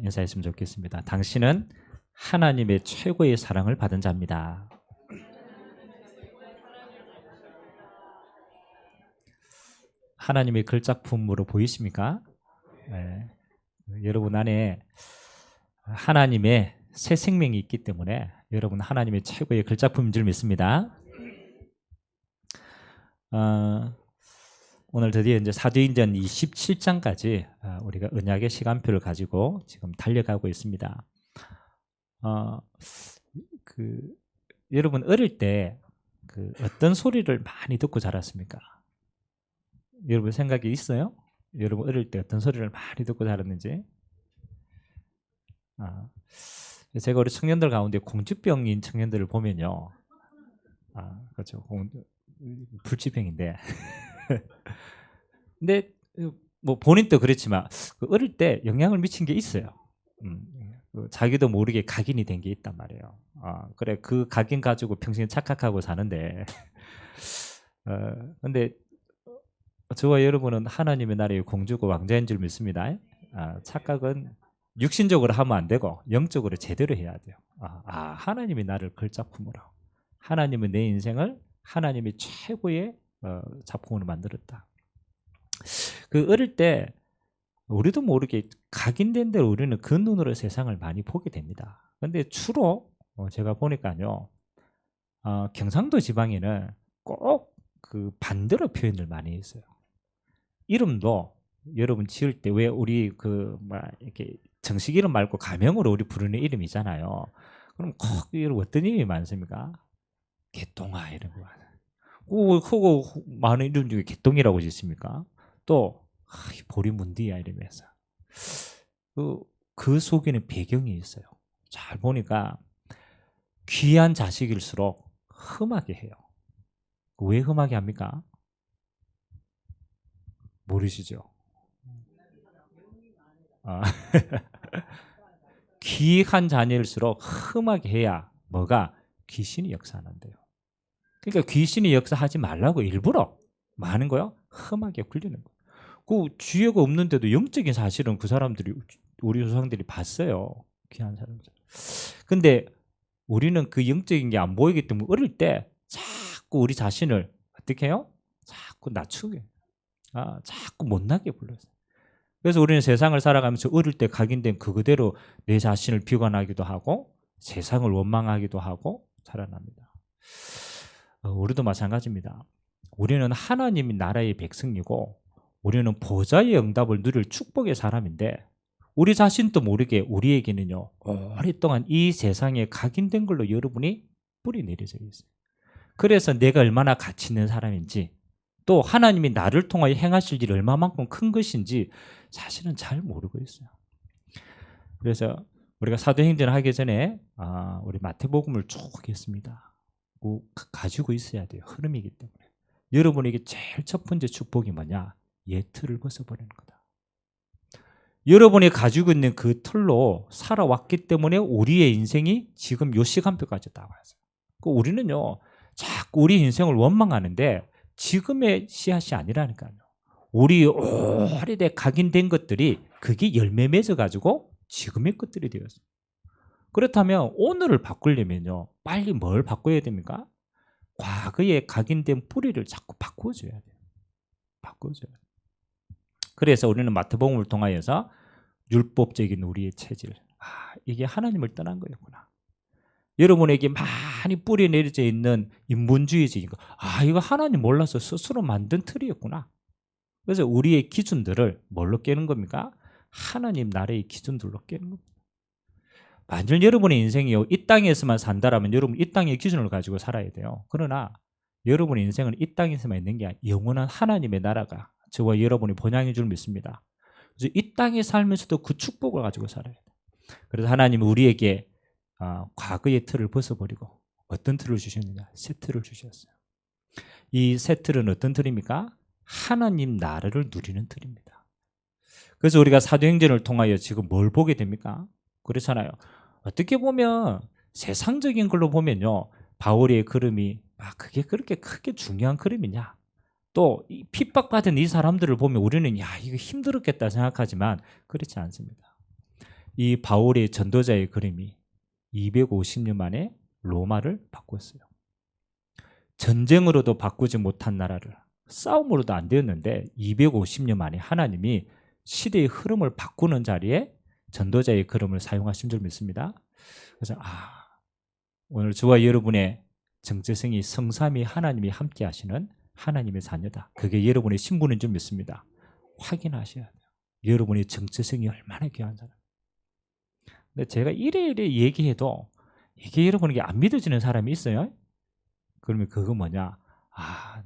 인사했으면 좋겠습니다. 당신은 하나님의 최고의 사랑을 받은 자입니다. 하나님의 글작품으로 보이십니까? 네. 여러분 안에 하나님의 새 생명이 있기 때문에 여러분 하나님의 최고의 글작품인 줄 믿습니다. 오늘 드디어 이제 사도행전 27장까지 우리가 언약의 시간표를 가지고 지금 달려가고 있습니다. 여러분 어릴 때 어떤 소리를 많이 듣고 자랐습니까? 여러분 생각이 있어요? 여러분 어릴 때 어떤 소리를 많이 듣고 자랐는지? 제가 우리 청년들 가운데 공주병인 청년들을 보면요, 그렇죠, 불치병인데, 근데 뭐 본인도 그렇지만 어릴 때 영향을 미친 게 있어요. 자기도 모르게 각인이 된 게 있단 말이에요. 그래 그 각인 가지고 평생 착각하고 사는데, 근데 저와 여러분은 하나님의 나라의 공주고 왕자인 줄 믿습니다. 착각은 육신적으로 하면 안 되고 영적으로 제대로 해야 돼요. 하나님이 나를 글작품으로, 하나님은 내 인생을 하나님의 최고의 작품으로 만들었다. 어릴 때 우리도 모르게 각인된 대로 우리는 그 눈으로 세상을 많이 보게 됩니다. 근데 주로 제가 보니까요, 경상도 지방에는 꼭 반대로 표현을 많이 했어요. 이름도 여러분 지을 때 왜 우리 이렇게 정식 이름 말고 가명으로 우리 부르는 이름이잖아요. 그럼 꼭 어떤 이름이 많습니까? 개똥아 이런 거. 그거 많은 이름 중에 개똥이라고 짓습니까? 또 보리문디야 이러면서 그 속에는 배경이 있어요. 잘 보니까 귀한 자식일수록 험하게 해요. 왜 험하게 합니까? 모르시죠? 귀한 자녀일수록 험하게 해야 뭐가 귀신이 역사하는데요. 그러니까 귀신이 역사하지 말라고 일부러 많은 거요, 험하게 굴리는 거예요. 그 지혜가 없는데도 영적인 사실은 그 사람들이, 우리 조상들이 봤어요. 귀한 사람들. 근데 우리는 그 영적인 게 안 보이기 때문에 어릴 때 자꾸 우리 자신을 어떻게 해요? 자꾸 낮추게, 자꾸 못나게 불렀어요. 그래서 우리는 세상을 살아가면서 어릴 때 각인된 그대로 내 자신을 비관하기도 하고 세상을 원망하기도 하고 자라납니다. 우리도 마찬가지입니다. 우리는 하나님의 나라의 백성이고 우리는 보좌의 응답을 누릴 축복의 사람인데 우리 자신도 모르게 우리에게는요, 오랫동안 이 세상에 각인된 걸로 여러분이 뿌리 내려져 있어요. 그래서 내가 얼마나 가치 있는 사람인지, 또 하나님이 나를 통하여 행하실 일이 얼마만큼 큰 것인지 사실은 잘 모르고 있어요. 그래서 우리가 사도행전을 하기 전에 우리 마태복음을 쭉 했습니다. 가지고 있어야 돼요. 흐름이기 때문에. 여러분에게 제일 첫 번째 축복이 뭐냐? 예틀을 벗어버리는 거다. 여러분이 가지고 있는 그 틀로 살아왔기 때문에 우리의 인생이 지금 요 시간표까지 나와요. 우리는요, 자꾸 우리 인생을 원망하는데 지금의 씨앗이 아니라니까요. 우리 오래돼 각인된 것들이 그게 열매 맺어가지고 지금의 것들이 되었어요. 그렇다면 오늘을 바꾸려면요, 빨리 뭘 바꿔야 됩니까? 과거에 각인된 뿌리를 자꾸 바꿔줘야 돼요. 바꿔줘야 돼요. 그래서 우리는 마태복음을 통하여서 율법적인 우리의 체질, 이게 하나님을 떠난 거였구나. 여러분에게 많이 뿌리 내려져 있는 인본주의적인 거, 이거 하나님 몰라서 스스로 만든 틀이었구나. 그래서 우리의 기준들을 뭘로 깨는 겁니까? 하나님 나라의 기준들로 깨는 겁니다. 만일 여러분의 인생이요, 이 땅에서만 산다라면 여러분 이 땅의 기준을 가지고 살아야 돼요. 그러나 여러분의 인생은 이 땅에서만 있는 게 아니라 영원한 하나님의 나라가 저와 여러분이 본향인 줄 믿습니다. 그래서 이 땅에 살면서도 그 축복을 가지고 살아야 돼요. 그래서 하나님은 우리에게 과거의 틀을 벗어버리고 어떤 틀을 주셨느냐? 새 틀을 주셨어요. 이 새 틀은 어떤 틀입니까? 하나님 나라를 누리는 틀입니다. 그래서 우리가 사도행전을 통하여 지금 뭘 보게 됩니까? 그렇잖아요. 어떻게 보면 세상적인 걸로 보면요, 바울의 걸음이 그게 그렇게 크게 중요한 걸음이냐? 또 핍박받은 이 사람들을 보면 우리는 이거 힘들었겠다 생각하지만 그렇지 않습니다. 이 바울의 전도자의 그림이 250년 만에 로마를 바꿨어요. 전쟁으로도 바꾸지 못한 나라를 싸움으로도 안 되었는데 250년 만에 하나님이 시대의 흐름을 바꾸는 자리에 전도자의 그림을 사용하신 줄 믿습니다. 그래서 오늘 저와 여러분의 정체성이 성삼위 하나님이 함께 하시는 하나님의 자녀다. 그게 여러분의 신분인 줄 믿습니다. 확인하셔야 돼요. 여러분의 정체성이 얼마나 귀한 사람. 근데 제가 이래이래 얘기해도 이게 여러분에게 안 믿어지는 사람이 있어요? 그러면 그거 뭐냐?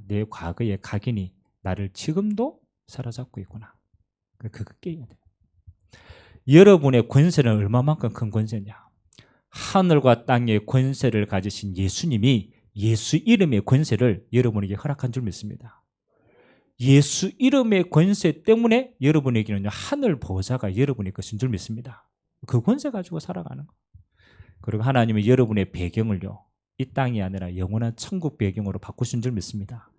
내 과거의 각인이 나를 지금도 사로잡고 있구나. 그거 깨야 돼요. 여러분의 권세는 얼마만큼 큰 권세냐? 하늘과 땅의 권세를 가지신 예수님이 예수 이름의 권세를 여러분에게 허락한 줄 믿습니다. 예수 이름의 권세 때문에 여러분에게는 하늘 보좌가 여러분의 것인 줄 믿습니다. 그 권세 가지고 살아가는 거. 그리고 하나님은 여러분의 배경을요, 이 땅이 아니라 영원한 천국 배경으로 바꾸신 줄 믿습니다.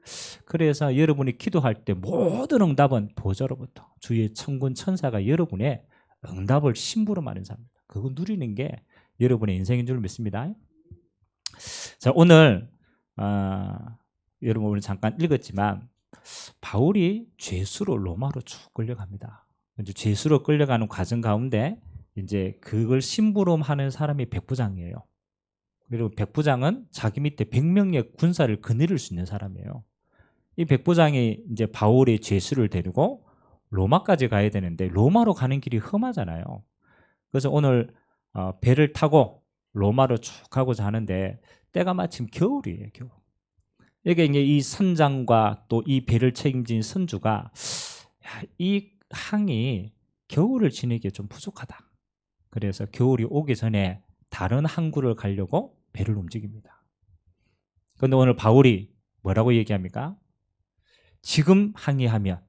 그래서 여러분이 기도할 때 모든 응답은 보좌로부터 주의 천군 천사가 여러분의 응답을 심부름 하는 사람입니다. 그거 누리는 게 여러분의 인생인 줄 믿습니다. 자, 오늘 여러분 오늘 잠깐 읽었지만 바울이 죄수로 로마로 쭉 끌려갑니다. 이제 죄수로 끌려가는 과정 가운데 이제 그걸 심부름하는 사람이 백부장이에요. 그리고 백부장은 자기 밑에 100명의 군사를 거느릴 수 있는 사람이에요. 이 백부장이 이제 바울의 죄수를 데리고 로마까지 가야 되는데 로마로 가는 길이 험하잖아요. 그래서 오늘 배를 타고 로마로 쭉 가고자 하는데 때가 마침 겨울이에요. 겨울. 이게 이제 이 선장과 또 이 배를 책임진 선주가 이 항이 겨울을 지내기에 좀 부족하다. 그래서 겨울이 오기 전에 다른 항구를 가려고 배를 움직입니다. 그런데 오늘 바울이 뭐라고 얘기합니까? 지금 항해하면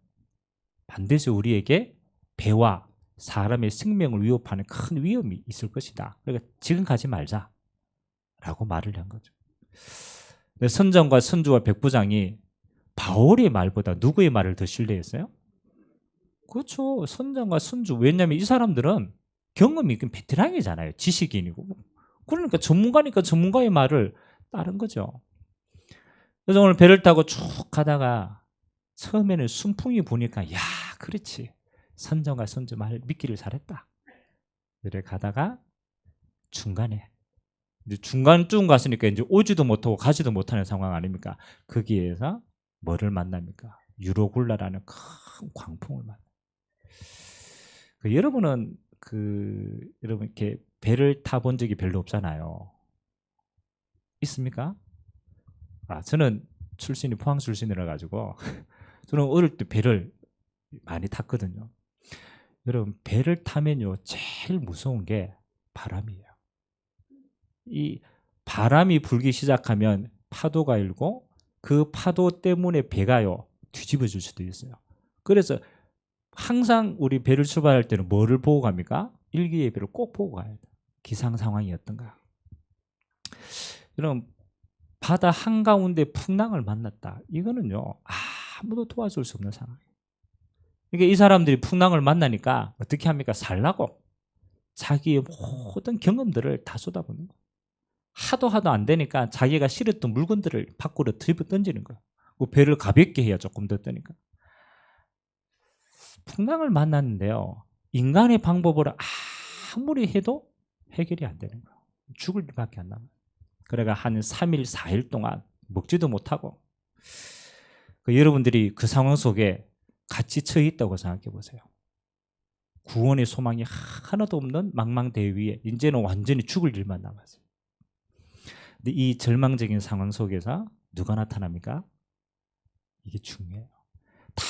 반드시 우리에게 배와 사람의 생명을 위협하는 큰 위험이 있을 것이다. 그러니까 지금 가지 말자 라고 말을 한 거죠. 근데 선장과 선주와 백부장이 바울의 말보다 누구의 말을 더 신뢰했어요? 그렇죠. 선장과 선주. 왜냐하면 이 사람들은 경험이 베테랑이잖아요. 지식인이고. 그러니까 전문가니까 전문가의 말을 따른 거죠. 그래서 오늘 배를 타고 쭉 가다가 처음에는 순풍이 부니까 그렇지. 선장과 선주 말 믿기를 잘했다. 그래 가다가 중간에 이제 중간쯤 갔으니까 이제 오지도 못하고 가지도 못하는 상황 아닙니까? 거기에서 뭐를 만납니까? 유로굴라라는 큰 광풍을 만나. 여러분은 여러분 이렇게 배를 타본 적이 별로 없잖아요. 있습니까? 저는 출신이 포항 출신이라 가지고 저는 어릴 때 배를 많이 탔거든요. 여러분 배를 타면요 제일 무서운 게 바람이에요. 이 바람이 불기 시작하면 파도가 일고 그 파도 때문에 배가요 뒤집어질 수도 있어요. 그래서 항상 우리 배를 출발할 때는 뭐를 보고 갑니까? 일기예보를 꼭 보고 가야 돼요. 기상 상황이 어떤가. 여러분 바다 한가운데 풍랑을 만났다. 이거는요 아무도 도와줄 수 없는 상황이에요. 그러니까 이 사람들이 풍랑을 만나니까 어떻게 합니까? 살라고 자기의 모든 경험들을 다 쏟아붓는 거예요. 하도 안 되니까 자기가 실었던 물건들을 밖으로 들고 던지는 거예요. 배를 가볍게 해야 조금 더 뜨니까. 풍랑을 만났는데요. 인간의 방법으로 아무리 해도 해결이 안 되는 거예요. 죽을 일밖에 안 남아요. 그래가 한 3일, 4일 동안 먹지도 못하고 여러분들이 그 상황 속에 같이 처해 있다고 생각해 보세요. 구원의 소망이 하나도 없는 망망대해 위에 이제는 완전히 죽을 일만 남았어요. 근데 이 절망적인 상황 속에서 누가 나타납니까? 이게 중요해요. 다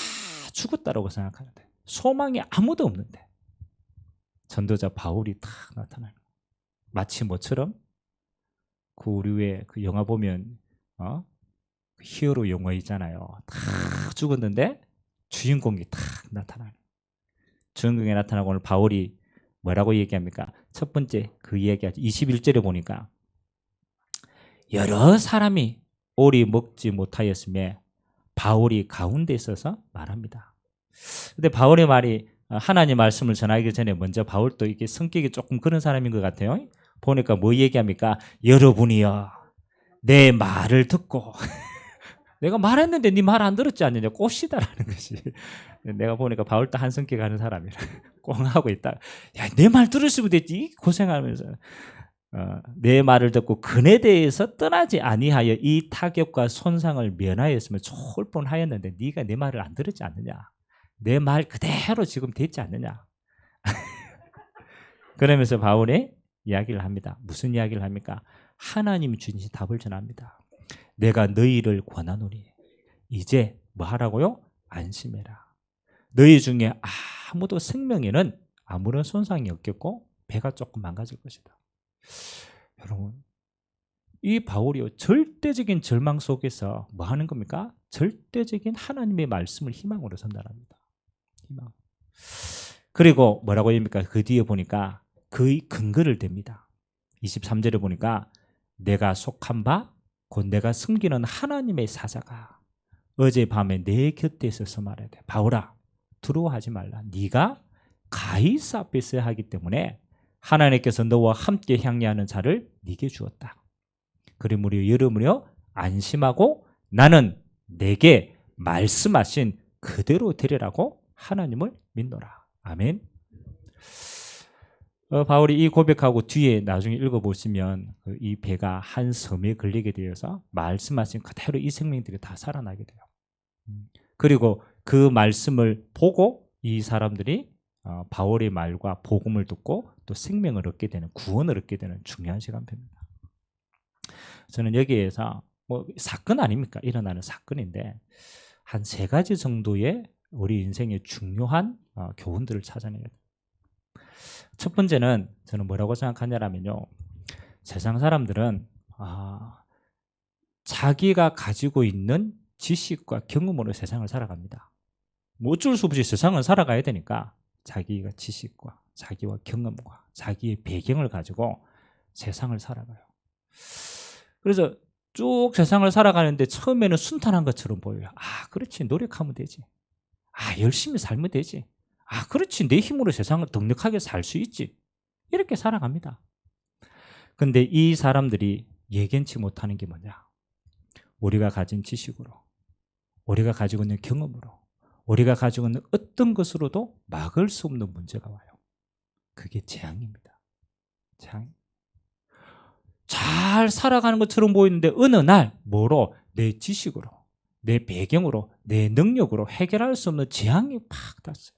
죽었다라고 생각하는데 소망이 아무도 없는데 전도자 바울이 딱 나타나요. 마치 뭐처럼 우리 왜 그 영화 보면 히어로 영화 있잖아요. 다 죽었는데 주인공이 딱 나타나요. 주인공이 나타나고 오늘 바울이 뭐라고 얘기합니까? 첫 번째 그 이야기하죠. 21절에 보니까 여러 사람이 오리 먹지 못하였으며 바울이 가운데 있어서 말합니다. 근데 바울의 말이 하나님 말씀을 전하기 전에 먼저 바울도 이게 성격이 조금 그런 사람인 것 같아요. 보니까 뭐 얘기합니까? 여러분이여 내 말을 듣고 내가 말했는데 네 말 안 들었지 않느냐 꼬시다라는 것이. 내가 보니까 바울도 한 성격 하는 사람이라 꽁하고 있다. 야, 내 말 들었으면 됐지 고생하면서 내 말을 듣고 그에 대해서 떠나지 아니하여 이 타격과 손상을 면하였으면 좋을 뻔하였는데 네가 내 말을 안 들었지 않느냐. 내 말 그대로 지금 됐지 않느냐. 그러면서 바울이 이야기를 합니다. 무슨 이야기를 합니까? 하나님이 주신 답을 전합니다. 내가 너희를 권하노니 이제 뭐 하라고요? 안심해라. 너희 중에 아무도 생명에는 아무런 손상이 없겠고 배가 조금 망가질 것이다. 여러분, 이 바울이요 절대적인 절망 속에서 뭐 하는 겁니까? 절대적인 하나님의 말씀을 희망으로 전달합니다. 희망. 그리고 뭐라고 합니까? 그 뒤에 보니까 그의 근거를 댑니다. 23절에 보니까 내가 속한 바 곧 내가 섬기는 하나님의 사자가 어젯밤에 내 곁에 있어서 말하되 바울아 두려워하지 말라. 네가 가이사 앞에 있어야 하기 때문에 하나님께서 너와 함께 향리하는 자를 네게 주었다. 그러므로 여러분이여 안심하고 나는 내게 말씀하신 그대로 되리라고 하나님을 믿노라. 아멘. 바울이 이 고백하고 뒤에 나중에 읽어보시면 이 배가 한 섬에 걸리게 되어서 말씀하신 그대로 이 생명들이 다 살아나게 돼요. 그리고 그 말씀을 보고 이 사람들이 바울의 말과 복음을 듣고 또 생명을 얻게 되는, 구원을 얻게 되는 중요한 시간표입니다. 저는 여기에서 뭐 사건 아닙니까? 일어나는 사건인데 한 3가지 정도의 우리 인생의 중요한 교훈들을 찾아내야 돼요. 첫 번째는 저는 뭐라고 생각하냐면요. 세상 사람들은 자기가 가지고 있는 지식과 경험으로 세상을 살아갑니다. 뭐 어쩔 수 없이 세상을 살아가야 되니까 자기가 지식과 자기와 경험과 자기의 배경을 가지고 세상을 살아가요. 그래서 쭉 세상을 살아가는데 처음에는 순탄한 것처럼 보여요. 그렇지 노력하면 되지. 열심히 살면 되지. 그렇지 내 힘으로 세상을 넉넉하게 살 수 있지. 이렇게 살아갑니다. 근데 이 사람들이 예견치 못하는 게 뭐냐? 우리가 가진 지식으로, 우리가 가지고 있는 경험으로, 우리가 가지고 있는 어떤 것으로도 막을 수 없는 문제가 와요. 그게 재앙입니다. 재앙. 잘 살아가는 것처럼 보이는데 어느 날 뭐로? 내 지식으로, 내 배경으로, 내 능력으로 해결할 수 없는 재앙이 팍 닿았어요.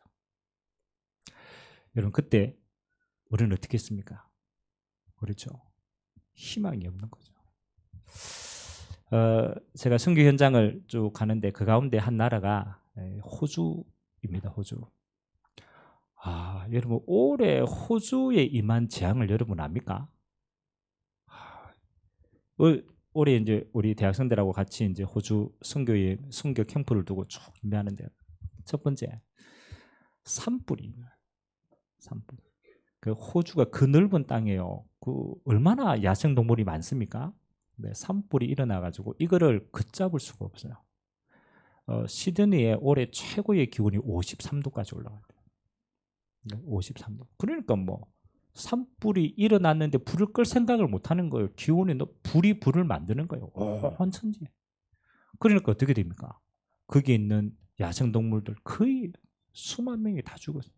여러분 그때 우리는 어떻게 했습니까? 그렇죠. 희망이 없는 거죠. 제가 선교 현장을 쭉 가는데 그 가운데 한 나라가 호주입니다. 호주. 여러분 올해 호주에 임한 재앙을 여러분 압니까? 올해 이제 우리 대학생들하고 같이 이제 호주 선교 캠프를 두고 쭉 준비하는데 첫 번째 산불입니다. 산불. 그 호주가 그 넓은 땅이에요. 그 얼마나 야생 동물이 많습니까? 네, 산불이 일어나가지고 이거를 걷잡을 수가 없어요. 시드니에 올해 최고의 기온이 53도까지 올라가요. 53도. 그러니까 뭐 산불이 일어났는데 불을 끌 생각을 못 하는 거예요. 기온이 불이 불을 만드는 거예요. 온 천지. 그러니까 어떻게 됩니까? 거기에 있는 야생 동물들 거의 수만 명이 다 죽었어요.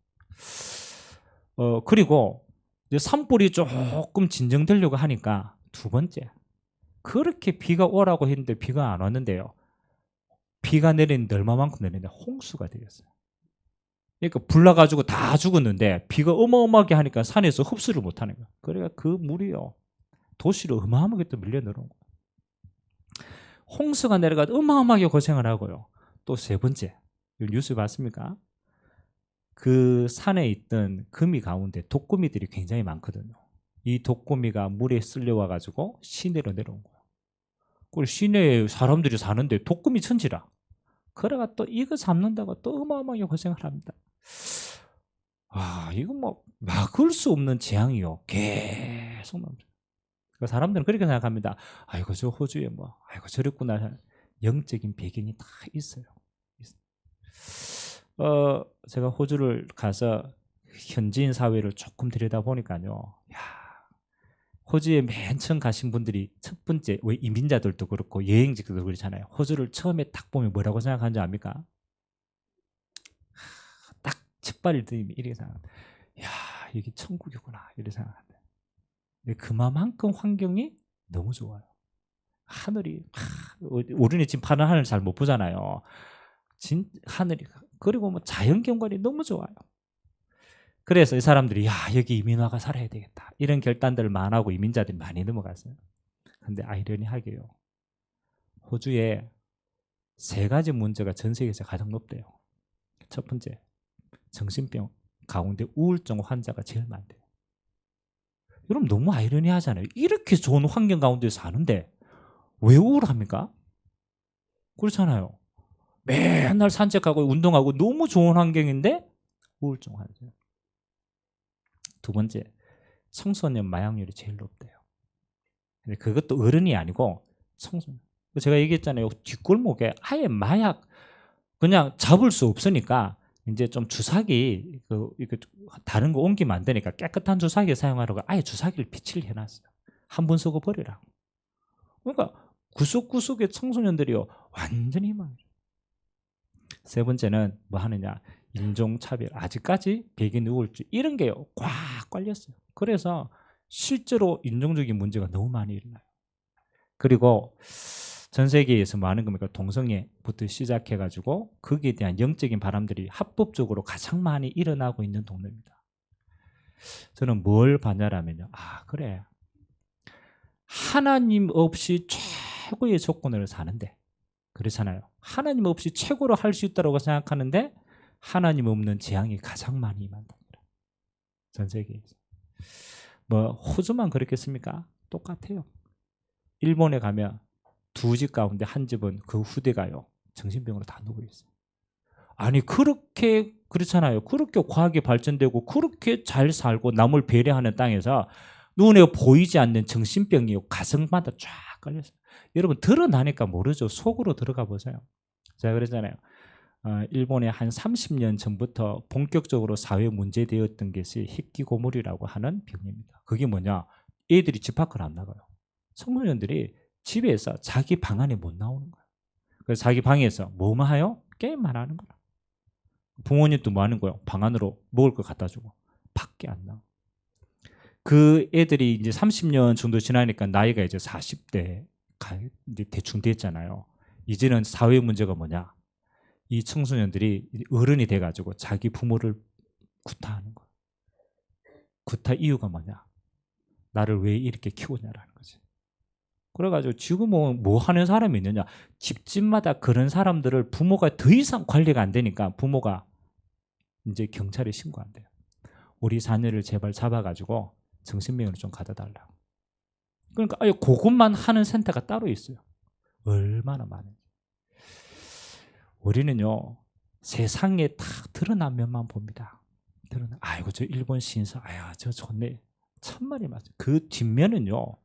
그리고 이제 산불이 조금 진정되려고 하니까 두 번째 그렇게 비가 오라고 했는데 비가 안 왔는데요. 비가 내리는데 얼마만큼 내리는데 홍수가 되었어요. 그러니까 불나가지고 다 죽었는데 비가 어마어마하게 하니까 산에서 흡수를 못하는 거예요. 그러니까 그 물이요 도시로 어마어마하게 또 밀려 내려온 거예요. 홍수가 내려가도 어마어마하게 고생을 하고요. 또 세 번째 뉴스 봤습니까? 그 산에 있던 거미 가운데 독거미들이 굉장히 많거든요. 이 독거미가 물에 쓸려와 가지고 시내로 내려온 거예요. 그걸 시내에 사람들이 사는데 독거미 천지라. 그래가 또 이거 잡는다고 또 어마어마하게 고생을 합니다. 이거 뭐 막을 수 없는 재앙이요. 계속 나옵니다. 사람들은 그렇게 생각합니다. 아이고 저 호주에 아이고 저랬구나. 영적인 배경이 다 있어요. 제가 호주를 가서 현지인 사회를 조금 들여다보니까요. 야, 호주에 맨 처음 가신 분들이 첫 번째, 왜 이민자들도 그렇고 여행지도 그렇잖아요. 호주를 처음에 딱 보면 뭐라고 생각하는지 압니까? 딱 첫 발을 들이면 이렇게 생각합니다. 야, 이게 천국이구나 이렇게 생각합니다. 그만큼 환경이 너무 좋아요. 하늘이 우리는 지금 파란 하늘 잘 못 보잖아요. 하늘이, 그리고 뭐 자연 경관이 너무 좋아요. 그래서 이 사람들이 야, 여기 이민화가 살아야 되겠다 이런 결단들을 많이 하고 이민자들이 많이 넘어갔어요. 근데 아이러니하게요, 호주에 세 가지 문제가 전 세계에서 가장 높대요. 첫 번째, 정신병 가운데 우울증 환자가 제일 많대요. 여러분 너무 아이러니하잖아요. 이렇게 좋은 환경 가운데 사는데 왜 우울합니까? 그렇잖아요. 맨날 산책하고 운동하고 너무 좋은 환경인데 우울증 환자. 두 번째, 청소년 마약률이 제일 높대요. 근데 그것도 어른이 아니고 청소년. 제가 얘기했잖아요. 뒷골목에 아예 마약 그냥 잡을 수 없으니까 이제 좀 주사기 이거 다른 거 옮기면 안 되니까 깨끗한 주사기 사용하라고 아예 주사기를 비치를 해놨어요. 한 번 쓰고 버리라고. 그러니까 구석구석의 청소년들이요 완전히 희망이죠. 세 번째는 뭐 하느냐, 인종차별. 아직까지 백인 우울증 이런 게요 꽉 깔렸어요. 그래서 실제로 인종적인 문제가 너무 많이 일어나요. 그리고 전 세계에서 뭐 하는 겁니까? 동성애부터 시작해가지고 거기에 대한 영적인 바람들이 합법적으로 가장 많이 일어나고 있는 동네입니다. 저는 뭘 봤냐라면요, 아 그래, 하나님 없이 최고의 조건으로 사는데, 그렇잖아요. 하나님 없이 최고로 할 수 있다고 생각하는데 하나님 없는 재앙이 가장 많이 임한답니다. 전 세계에서. 뭐 호주만 그렇겠습니까? 똑같아요. 일본에 가면 두 집 가운데 한 집은 그 후대가요 정신병으로 다 누워 있어요. 아니 그렇게 그렇잖아요. 그렇게 과학이 발전되고 그렇게 잘 살고 남을 배려하는 땅에서 눈에 보이지 않는 정신병이 가정마다 쫙 깔렸어요. 여러분 드러나니까 모르죠. 속으로 들어가 보세요. 제가 그랬잖아요. 일본에 한 30년 전부터 본격적으로 사회 문제되었던 것이 히키고모리라고 하는 병입니다. 그게 뭐냐? 애들이 집 밖을 안 나가요. 청소년들이 집에서 자기 방 안에 못 나오는 거예요. 그래서 자기 방에서 뭐만 해요? 게임만 하는 거야. 부모님도 뭐 하는 거예요? 방 안으로 먹을 거 갖다 주고 밖에 안 나와. 그 애들이 이제 30년 정도 지나니까 나이가 이제 40대 이제 대충 됐잖아요. 이제는 사회 문제가 뭐냐? 이 청소년들이 어른이 돼가지고 자기 부모를 구타하는 거야. 구타 이유가 뭐냐? 나를 왜 이렇게 키우냐라는 거지. 그래가지고 지금은 뭐 하는 사람이 있느냐? 집집마다 그런 사람들을 부모가 더 이상 관리가 안 되니까 부모가 이제 경찰에 신고한대요. 우리 자녀를 제발 잡아가지고 정신병원을 좀 가다 달라고. 그러니까 아예 그것만 하는 센터가 따로 있어요. 얼마나 많은지. 우리는요 세상에 다 드러난 면만 봅니다. 아이고 저 일본 신사, 아야 저 좋네. 참말이 맞아요. 그 뒷면은요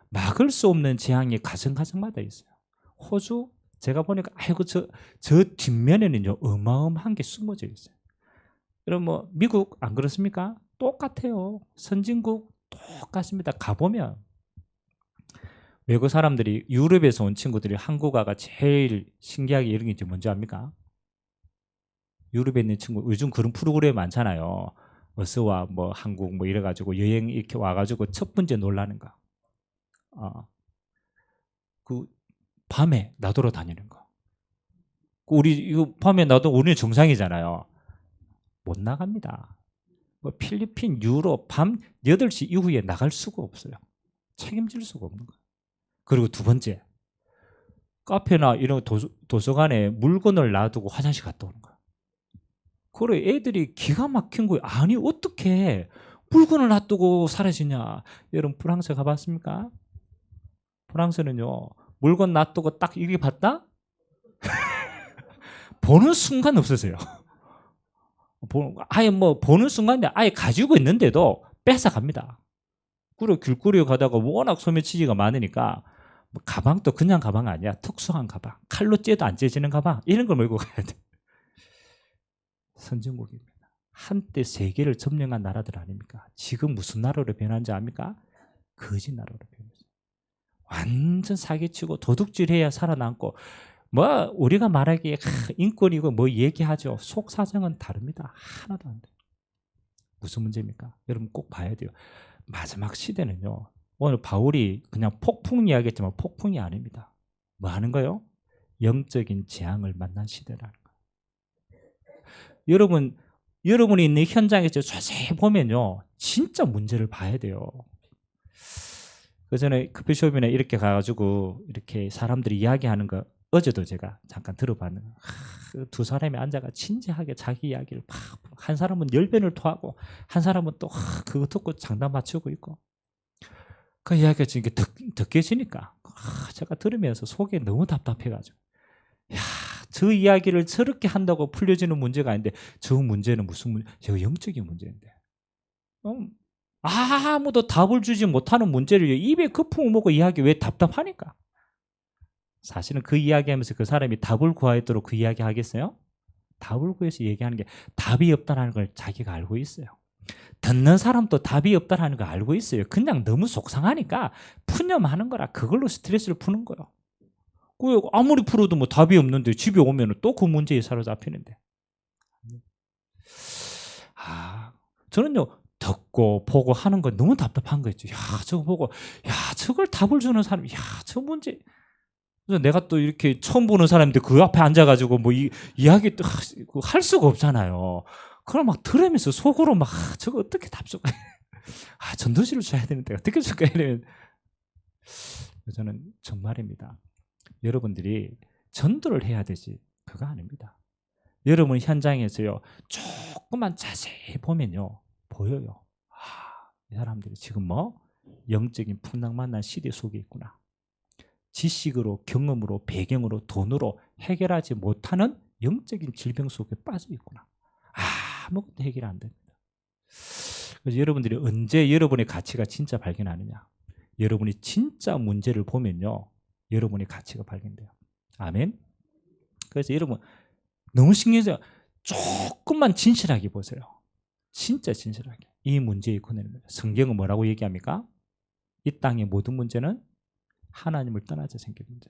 막을 수 없는 재앙이 가정가정마다 있어요. 호주 제가 보니까 아이고 저 뒷면에는요 어마어마한 게 숨어져 있어요. 여러분 뭐 미국 안 그렇습니까? 똑같아요. 선진국 똑같습니다. 가보면 외국 사람들이 유럽에서 온 친구들이 한국어가 제일 신기하게 여긴 게 뭔지 압니까? 유럽에 있는 친구 요즘 그런 프로그램 많잖아요. 어서와 뭐 한국 뭐 이래가지고 여행 이렇게 와가지고 첫 번째 놀라는 거. 그 밤에 나돌아 다니는 거. 우리 이거 밤에 나도 우리는 정상이잖아요. 못 나갑니다. 뭐 필리핀, 유럽 밤 8시 이후에 나갈 수가 없어요. 책임질 수가 없는 거예요. 그리고 두 번째, 카페나 이런 도서관에 물건을 놔두고 화장실 갔다 오는 거야. 그래 애들이 기가 막힌 거예요. 아니 어떻게 물건을 놔두고 사라지냐. 여러분 프랑스 가봤습니까? 프랑스는요 물건 놔두고 딱 이렇게 봤다? 보는 순간 없으세요. 아예 뭐 보는 순간에 아예 가지고 있는데도 뺏어갑니다. 그리고 길거리에 가다가 워낙 소매치기가 많으니까 뭐 가방도 그냥 가방 아니야. 특수한 가방. 칼로 째도 안 째지는 가방. 이런 걸 몰고 가야 돼. 선진국입니다. 한때 세계를 점령한 나라들 아닙니까? 지금 무슨 나라로 변한지 압니까? 거짓 나라로 변했어요. 완전 사기치고 도둑질해야 살아남고, 뭐 우리가 말하기에 인권이고 뭐 얘기하죠. 속 사정은 다릅니다. 하나도 안 돼요. 무슨 문제입니까? 여러분 꼭 봐야 돼요. 마지막 시대는요, 오늘 바울이 그냥 폭풍 이야기했지만 폭풍이 아닙니다. 뭐 하는 거요? 영적인 재앙을 만난 시대라는 거예요. 여러분이 있는 현장에서 자세히 보면요, 진짜 문제를 봐야 돼요. 그 전에 커피숍이나 이렇게 가가지고 이렇게 사람들이 이야기하는 거 어제도 제가 잠깐 들어봤는데, 두 사람이 앉아가 진지하게 자기 이야기를 한 사람은 열변을 토하고 한 사람은 또 그거 듣고 장단 맞추고 있고, 그 이야기가 지금 듣게지니까 제가 들으면서 속이 너무 답답해가지고, 야, 저 이야기를 저렇게 한다고 풀려지는 문제가 아닌데 저 문제는 무슨 문제? 저 영적인 문제인데 아무도 답을 주지 못하는 문제를 입에 거품을 먹고 이야기, 왜 답답하니까. 사실은 그 이야기하면서 그 사람이 답을 구하도록 그 이야기 하겠어요? 답을 구해서 얘기하는 게 답이 없다는 걸 자기가 알고 있어요. 듣는 사람도 답이 없다는 걸 알고 있어요. 그냥 너무 속상하니까 푸념하는 거라, 그걸로 스트레스를 푸는 거예요. 아무리 풀어도 뭐 답이 없는데 집에 오면 또 그 문제에 사로잡히는데. 저는요, 듣고 보고 하는 거 너무 답답한 거 있죠. 야, 저거 보고, 야, 저걸 답을 주는 사람, 야, 저 문제. 그래서 내가 또 이렇게 처음 보는 사람인데 그 앞에 앉아가지고 뭐 이야기 또 할 수가 없잖아요. 그럼 막 들으면서 속으로 막 저거 어떻게 답 줄까? 전도지를 줘야 되는데 어떻게 줄까? 이러면 저는 정말입니다. 여러분들이 전도를 해야 되지 그거 아닙니다. 여러분 현장에서요, 조금만 자세히 보면요, 보여요. 이 사람들이 지금 뭐 영적인 풍랑만난 시대 속에 있구나. 지식으로, 경험으로, 배경으로, 돈으로 해결하지 못하는 영적인 질병 속에 빠져 있구나. 아무것도 해결 안 됩니다. 그래서 여러분들이 언제 여러분의 가치가 진짜 발견하느냐? 여러분이 진짜 문제를 보면요, 여러분의 가치가 발견돼요. 아멘. 그래서 여러분 너무 신기해서 조금만 진실하게 보세요. 진짜 진실하게 이 문제의 근원은 뭐예요? 성경은 뭐라고 얘기합니까? 이 땅의 모든 문제는 하나님을 떠나서 생긴 문제.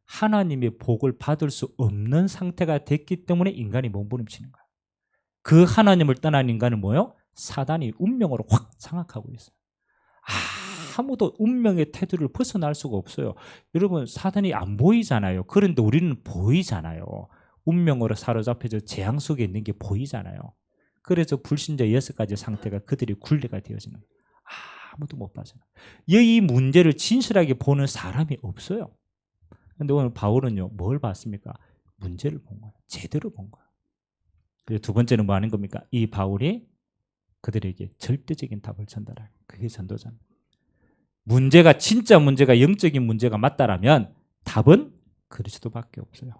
하나님의 복을 받을 수 없는 상태가 됐기 때문에 인간이 몸부림치는 거예요. 그 하나님을 떠난 인간은 뭐예요? 사단이 운명으로 확 장악하고 있어요. 아무도 운명의 태도를 벗어날 수가 없어요. 여러분, 사단이 안 보이잖아요. 그런데 우리는 보이잖아요. 운명으로 사로잡혀져 재앙 속에 있는 게 보이잖아요. 그래서 불신자 6가지 상태가 그들이 굴레가 되어지는 거예요. 아무도 못 봐서요. 이 문제를 진실하게 보는 사람이 없어요. 그런데 오늘 바울은요, 뭘 봤습니까? 문제를 본 거예요. 제대로 본 거예요. 그리고 두 번째는 뭐 하는 겁니까? 이 바울이 그들에게 절대적인 답을 전달하는, 그게 전도자입니다. 문제가, 진짜 문제가 영적인 문제가 맞다라면 답은 그리스도밖에 없어요.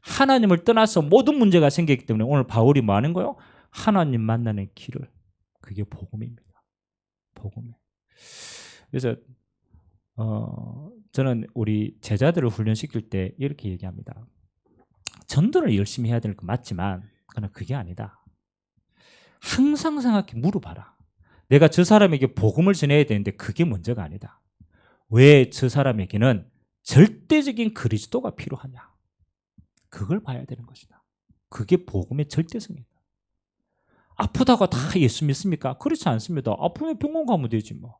하나님을 떠나서 모든 문제가 생기기 때문에 오늘 바울이 뭐 하는 거예요? 하나님 만나는 길을, 그게 복음입니다. 복음이에요. 그래서 저는 우리 제자들을 훈련시킬 때 이렇게 얘기합니다. 전도를 열심히 해야 되는 거 맞지만 그러나 그게 아니다. 항상 생각해, 물어봐라. 내가 저 사람에게 복음을 전해야 되는데 그게 문제가 아니다. 왜 저 사람에게는 절대적인 그리스도가 필요하냐? 그걸 봐야 되는 것이다. 그게 복음의 절대성이다. 아프다고 다 예수 믿습니까? 그렇지 않습니다. 아프면 병원 가면 되지 뭐.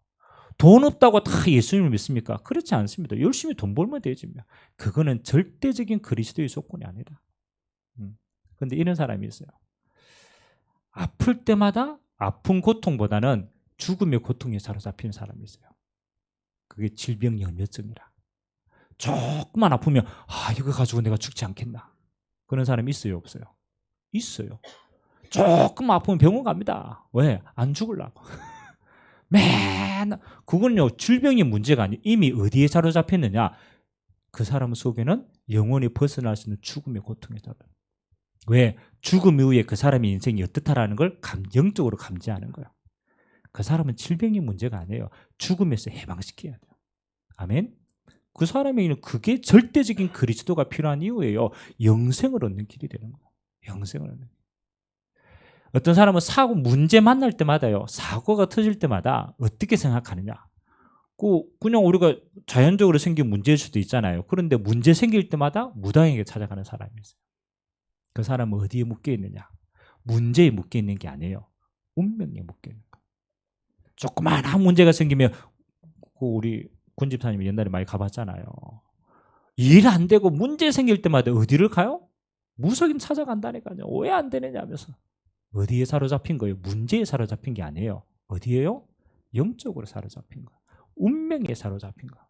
돈 없다고 다 예수님을 믿습니까? 그렇지 않습니다. 열심히 돈 벌면 되지 뭐. 그거는 절대적인 그리스도의 조건이 아니다. 그런데 이런 사람이 있어요. 아플 때마다 아픈 고통보다는 죽음의 고통에 사로잡히는 사람이 있어요. 그게 질병연멸증이라. 조금만 아프면 이거 가지고 내가 죽지 않겠나. 그런 사람이 있어요, 없어요? 있어요. 조금 아프면 병원 갑니다. 왜? 안 죽으려고. 맨날. 그건요, 질병의 문제가 아니에요. 이미 어디에 사로잡혔느냐? 그 사람 속에는 영원히 벗어날 수 있는 죽음의 고통에 사로잡혀요. 왜? 죽음 이후에 그 사람의 인생이 어떻다라는 걸 영적으로 감지하는 거예요. 그 사람은 질병의 문제가 아니에요. 죽음에서 해방시켜야 돼요. 아멘? 그 사람에게는 그게 절대적인 그리스도가 필요한 이유예요. 영생을 얻는 길이 되는 거예요. 영생을 얻는 길. 어떤 사람은 사고 문제 만날 때마다요. 사고가 터질 때마다 어떻게 생각하느냐. 그냥 우리가 자연적으로 생긴 문제일 수도 있잖아요. 그런데 문제 생길 때마다 무당에게 찾아가는 사람이 있어요. 그 사람은 어디에 묶여 있느냐. 문제에 묶여 있는 게 아니에요. 운명에 묶여 있는 거예요. 조그마한 문제가 생기면 우리 군 집사님이 옛날에 많이 가봤잖아요. 일 안 되고 문제 생길 때마다 어디를 가요? 무속인 찾아간다니까요. 왜 안 되느냐 하면서. 어디에 사로잡힌 거예요? 문제에 사로잡힌 게 아니에요. 어디에요? 영적으로 사로잡힌 거예요. 운명에 사로잡힌 거예요.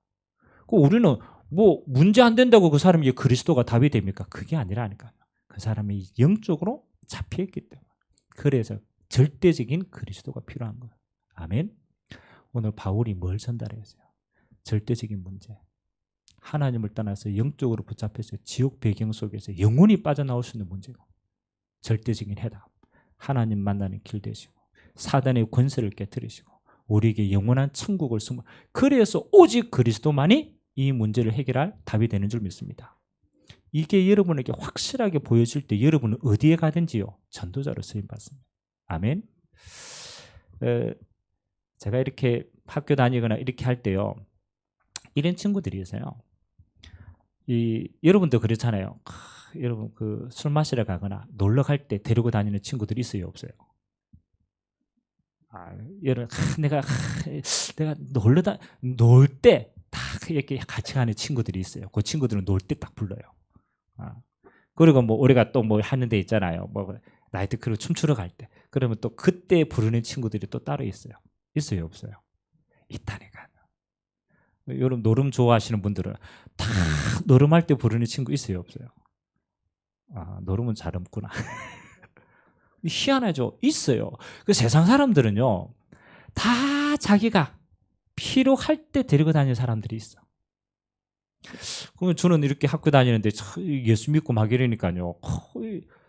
우리는 뭐 문제 안 된다고 그 사람이 그리스도가 답이 됩니까? 그게 아니라니까요. 그 사람이 영적으로 잡혀있기 때문에. 그래서 절대적인 그리스도가 필요한 거예요. 아멘. 오늘 바울이 뭘 전달했어요? 절대적인 문제. 하나님을 떠나서 영적으로 붙잡혀서 지옥 배경 속에서 영혼이 빠져나올 수 있는 문제고, 절대적인 해답. 하나님 만나는 길 되시고 사단의 권세를 깨뜨리시고 우리에게 영원한 천국을 승부. 그래서 오직 그리스도만이 이 문제를 해결할 답이 되는 줄 믿습니다. 이게 여러분에게 확실하게 보여질 때 여러분은 어디에 가든지요 전도자로 쓰임받습니다. 아멘. 제가 이렇게 학교 다니거나 이렇게 할 때요, 이런 친구들이 있어요. 여러분도 그렇잖아요. 여러분 술 마시러 가거나 놀러 갈 때 데리고 다니는 친구들이 있어요, 없어요? 여러분 내가 놀 때 딱 이렇게 같이 가는 친구들이 있어요. 그 친구들은 놀 때 딱 불러요. 그리고 뭐 우리가 또 뭐 하는 데 있잖아요. 뭐 나이트클럽 춤추러 갈 때, 그러면 또 그때 부르는 친구들이 또 따로 있어요. 있어요, 없어요? 있다니까요. 여러분 노름 좋아하시는 분들은 다 노름할 때 부르는 친구 있어요, 없어요? 노름은 잘 없구나. 희한하죠? 있어요. 그 세상 사람들은요, 다 자기가 필요할 때 데리고 다니는 사람들이 있어. 그러면 저는 이렇게 학교 다니는데 예수 믿고 막 이러니까요,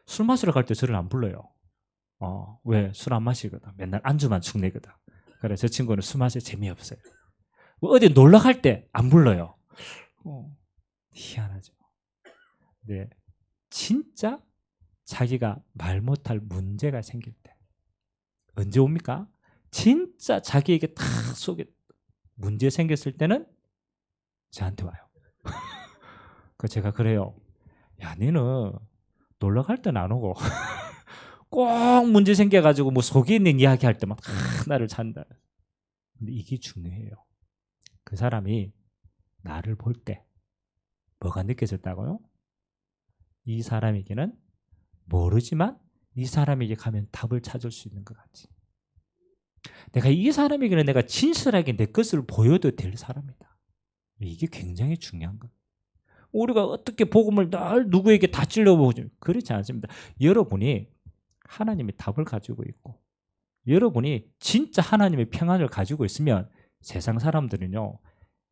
술 마시러 갈 때 저를 안 불러요. 왜? 술 안 마시거든. 맨날 안주만 축내거든. 그래, 저 친구는 술 마실 재미없어요. 어디 놀러 갈 때 안 불러요. 희한하죠. 네, 진짜 자기가 말 못할 문제가 생길 때 언제 옵니까? 진짜 자기에게 다 속에 문제 생겼을 때는 저한테 와요. 제가 그래요. 야, 너는 놀러 갈 때는 안 오고 꼭 문제 생겨가지고 뭐 속에 있는 이야기 할 때만 나를 찾는다. 근데 이게 중요해요. 그 사람이 나를 볼 때 뭐가 느껴졌다고요? 이 사람에게는 모르지만 이 사람에게 가면 답을 찾을 수 있는 것 같지. 내가 이 사람에게는 내가 진실하게 내 것을 보여도 될 사람이다. 이게 굉장히 중요한 거예요. 우리가 어떻게 복음을 늘 누구에게 다 찔러보죠? 그렇지 않습니다. 여러분이 하나님의 답을 가지고 있고 여러분이 진짜 하나님의 평안을 가지고 있으면 세상 사람들은요,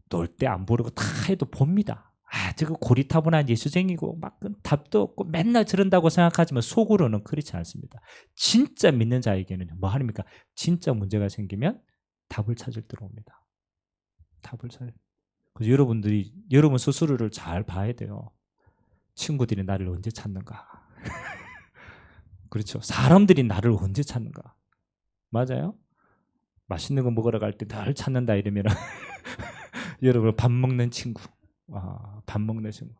놀 때 안 부르고 다 해도 봅니다. 저거 고리타분한 예수쟁이고 막 답도 없고 맨날 저런다고 생각하지만 속으로는 그렇지 않습니다. 진짜 믿는 자에게는 뭐 하십니까? 진짜 문제가 생기면 답을 찾을 들어옵니다. 답을 찾을. 그래서 여러분들이 여러분 스스로를 잘 봐야 돼요. 친구들이 나를 언제 찾는가? 그렇죠. 사람들이 나를 언제 찾는가? 맞아요? 맛있는 거 먹으러 갈 때 늘 찾는다 이러면 여러분 밥 먹는 친구. 밥 먹는 친구.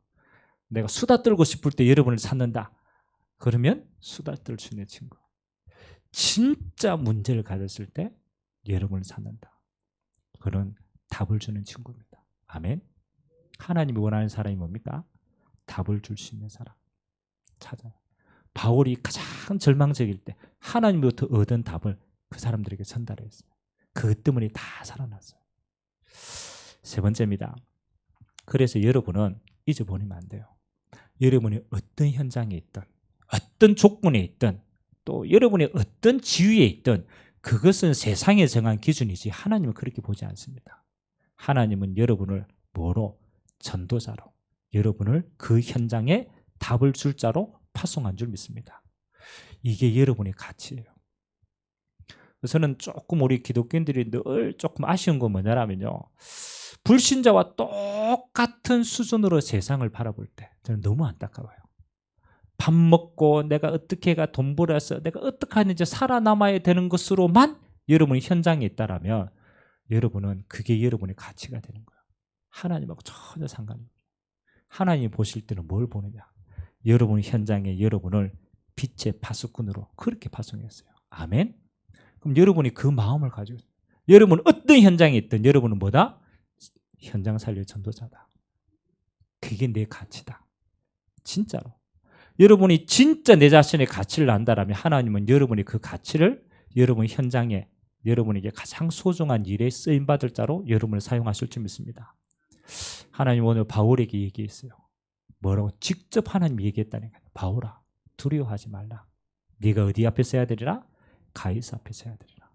내가 수다 떨고 싶을 때 여러분을 찾는다. 그러면 수다 떨 수 있는 친구. 진짜 문제를 가졌을 때 여러분을 찾는다. 그런 답을 주는 친구입니다. 아멘. 하나님이 원하는 사람이 뭡니까? 답을 줄 수 있는 사람. 찾아요. 바울이 가장 절망적일 때 하나님부터 얻은 답을 그 사람들에게 전달했어요. 그것 때문에 다 살아났어요. 세 번째입니다. 그래서 여러분은 잊어버리면 안 돼요. 여러분이 어떤 현장에 있든 어떤 조건에 있든 또 여러분이 어떤 지위에 있든 그것은 세상에 정한 기준이지 하나님은 그렇게 보지 않습니다. 하나님은 여러분을 뭐로? 전도자로, 여러분을 그 현장에 답을 줄 자로 파송한 줄 믿습니다. 이게 여러분의 가치예요. 저는 조금 우리 기독교인들이 늘 조금 아쉬운 건 뭐냐면요, 불신자와 똑같은 수준으로 세상을 바라볼 때 저는 너무 안타까워요. 밥 먹고 내가 어떻게 해가 돈 벌어서 내가 어떻게 하는지 살아남아야 되는 것으로만 여러분이 현장에 있다라면 여러분은 그게 여러분의 가치가 되는 거예요. 하나님하고 전혀 상관이 없어요. 하나님이 보실 때는 뭘 보느냐? 여러분 현장에 여러분을 빛의 파수꾼으로 그렇게 파송했어요. 아멘. 그럼 여러분이 그 마음을 가지고 여러분 어떤 현장에 있든 여러분은 뭐다? 현장 살릴 전도자다. 그게 내 가치다. 진짜로. 여러분이 진짜 내 자신의 가치를 안다라면 하나님은 여러분이 그 가치를 여러분 현장에 여러분에게 가장 소중한 일에 쓰임받을 자로 여러분을 사용하실 줄 믿습니다. 하나님 오늘 바울에게 얘기했어요. 뭐라고? 직접 하나님이 얘기했다니까요. 바울아, 두려워하지 말라. 네가 어디 앞에 서야 되리라? 가이사 앞에 서야 되리라.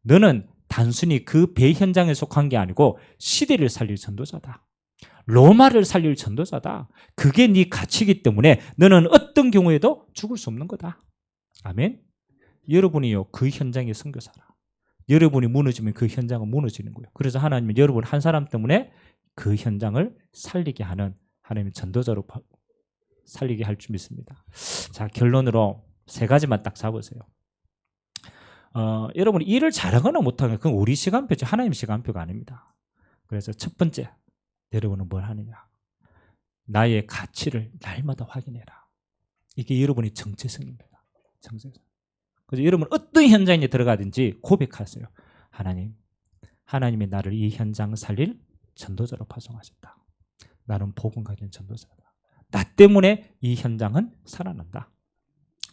너는 단순히 그 배 현장에 속한 게 아니고 시대를 살릴 전도자다. 로마를 살릴 전도자다. 그게 네 가치이기 때문에 너는 어떤 경우에도 죽을 수 없는 거다. 아멘. 여러분이요 그 현장의 선교사라. 여러분이 무너지면 그 현장은 무너지는 거예요. 그래서 하나님은 여러분 한 사람 때문에 그 현장을 살리게 하는 하나님의 전도자로 살리게 할 줄 믿습니다. 자, 결론으로 세 가지만 딱 잡으세요. 여러분이 일을 잘하거나 못하거나 그건 우리 시간표죠. 하나님 시간표가 아닙니다. 그래서 첫 번째, 여러분은 뭘 하느냐? 나의 가치를 날마다 확인해라. 이게 여러분의 정체성입니다. 정체성. 그래서 여러분 어떤 현장에 들어가든지 고백하세요. 하나님, 하나님이 나를 이 현장 살릴 전도자로 파송하셨다. 나는 복음 가진 전도자다. 나 때문에 이 현장은 살아난다.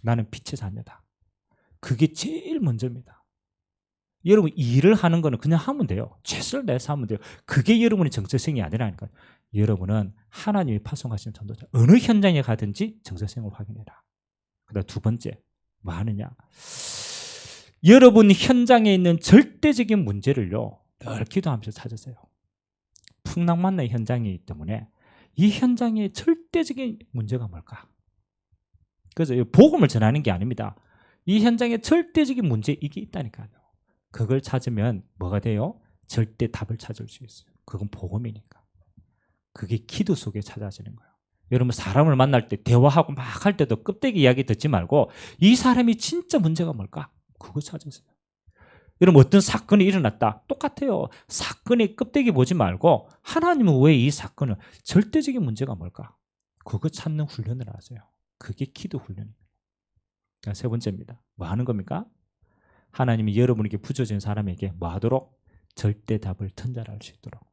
나는 빛의 자녀다. 그게 제일 먼저입니다. 여러분 일을 하는 거는 그냥 하면 돼요. 최선을 다해서 하면 돼요. 그게 여러분의 정체성이 아니라니까요. 여러분은 하나님이 파송하신 전도자. 어느 현장에 가든지 정체성을 확인해라. 그다음 두 번째, 뭐 하느냐? 여러분 현장에 있는 절대적인 문제를요 늘 기도하면서 찾으세요. 풍랑만나의 현장이기 때문에 이 현장의 절대적인 문제가 뭘까? 그래서 복음을 전하는 게 아닙니다. 이 현장에 절대적인 문제 이게 있다니까요. 그걸 찾으면 뭐가 돼요? 절대 답을 찾을 수 있어요. 그건 복음이니까. 그게 기도 속에 찾아지는 거예요. 여러분 사람을 만날 때 대화하고 막 할 때도 껍데기 이야기 듣지 말고 이 사람이 진짜 문제가 뭘까? 그거 찾으세요. 여러분 어떤 사건이 일어났다. 똑같아요. 사건의 껍데기 보지 말고 하나님은 왜 이 사건을 절대적인 문제가 뭘까? 그거 찾는 훈련을 하세요. 그게 기도 훈련입니다. 세 번째입니다. 뭐 하는 겁니까? 하나님이 여러분에게 부져진 사람에게 뭐 하도록? 절대 답을 전달할 수 있도록.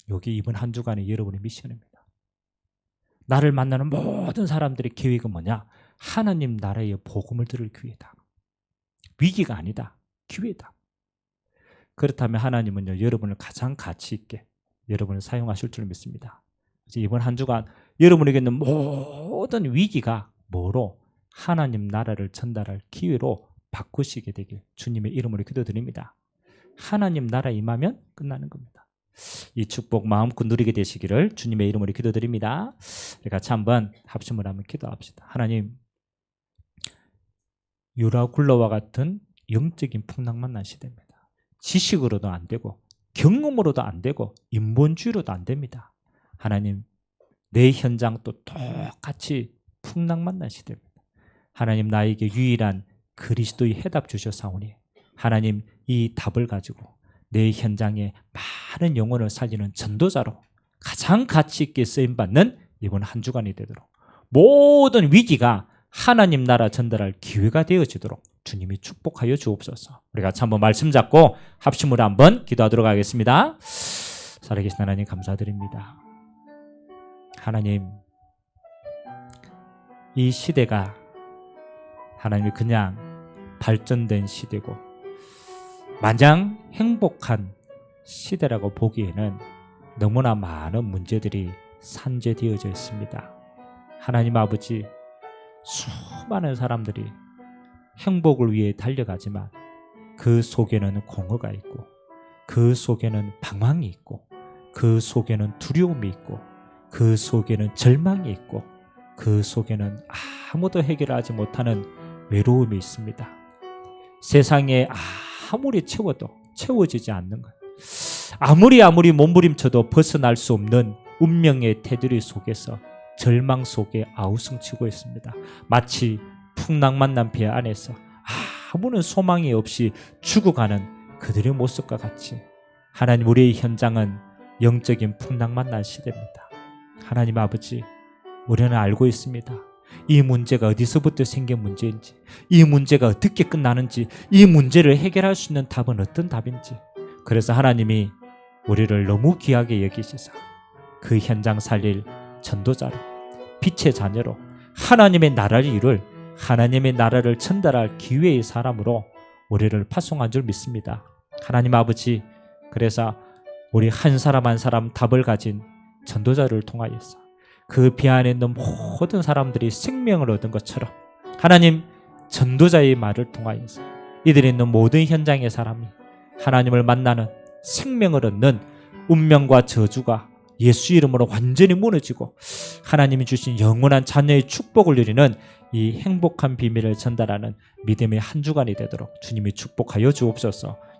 여기 이번 한 주간의 여러분의 미션입니다. 나를 만나는 모든 사람들의 계획은 뭐냐? 하나님 나라의 복음을 들을 기회다. 위기가 아니다. 기회다. 그렇다면 하나님은요 여러분을 가장 가치 있게 여러분을 사용하실 줄 믿습니다. 이번 한 주간 여러분에게 있는 모든 위기가 뭐로? 하나님 나라를 전달할 기회로 바꾸시게 되길 주님의 이름으로 기도드립니다. 하나님 나라 임하면 끝나는 겁니다. 이 축복 마음껏 누리게 되시기를 주님의 이름으로 기도드립니다. 우리 같이 한번 합심을 하면 기도합시다. 하나님, 유라굴로와 같은 영적인 풍랑만 난 시대입니다. 지식으로도 안 되고 경험으로도 안 되고 인본주의로도 안 됩니다. 하나님, 내 현장도 똑같이 풍랑만 난 시대입니다. 하나님, 나에게 유일한 그리스도의 해답 주셨사오니 하나님 이 답을 가지고 내 현장에 많은 영혼을 살리는 전도자로 가장 가치 있게 쓰임받는 이번 한 주간이 되도록 모든 위기가 하나님 나라 전달할 기회가 되어지도록 주님이 축복하여 주옵소서. 우리 같이 한번 말씀 잡고 합심으로 한번 기도하도록 하겠습니다. 살아계신 하나님 감사드립니다. 하나님, 이 시대가 하나님이 그냥 발전된 시대고 마냥 행복한 시대라고 보기에는 너무나 많은 문제들이 산재되어져 있습니다. 하나님 아버지, 수많은 사람들이 행복을 위해 달려가지만 그 속에는 공허가 있고 그 속에는 방황이 있고 그 속에는 두려움이 있고 그 속에는 절망이 있고 그 속에는 아무도 해결하지 못하는 외로움이 있습니다. 세상에 아무리 채워도 채워지지 않는 것, 아무리 몸부림쳐도 벗어날 수 없는 운명의 테두리 속에서 절망 속에 아우성치고 있습니다. 마치 풍랑만난 배 안에서 아무런 소망이 없이 죽어가는 그들의 모습과 같이 하나님, 우리의 현장은 영적인 풍랑만난 시대입니다. 하나님 아버지, 우리는 알고 있습니다. 이 문제가 어디서부터 생긴 문제인지, 이 문제가 어떻게 끝나는지, 이 문제를 해결할 수 있는 답은 어떤 답인지. 그래서 하나님이 우리를 너무 귀하게 여기시사 그 현장 살릴 전도자로, 빛의 자녀로, 하나님의 나라를 이룰, 하나님의 나라를 전달할 기회의 사람으로 우리를 파송한 줄 믿습니다. 하나님 아버지, 그래서 우리 한 사람 한 사람 답을 가진 전도자를 통하여서 그 배 안에 있는 모든 사람들이 생명을 얻은 것처럼 하나님, 전도자의 말을 통하여서 이들이 있는 모든 현장의 사람이 하나님을 만나는, 생명을 얻는, 운명과 저주가 예수 이름으로 완전히 무너지고 하나님이 주신 영원한 자녀의 축복을 누리는 이 행복한 비밀을 전달하는 믿음의 한 주간이 되도록 주님이 축복하여 주옵소서.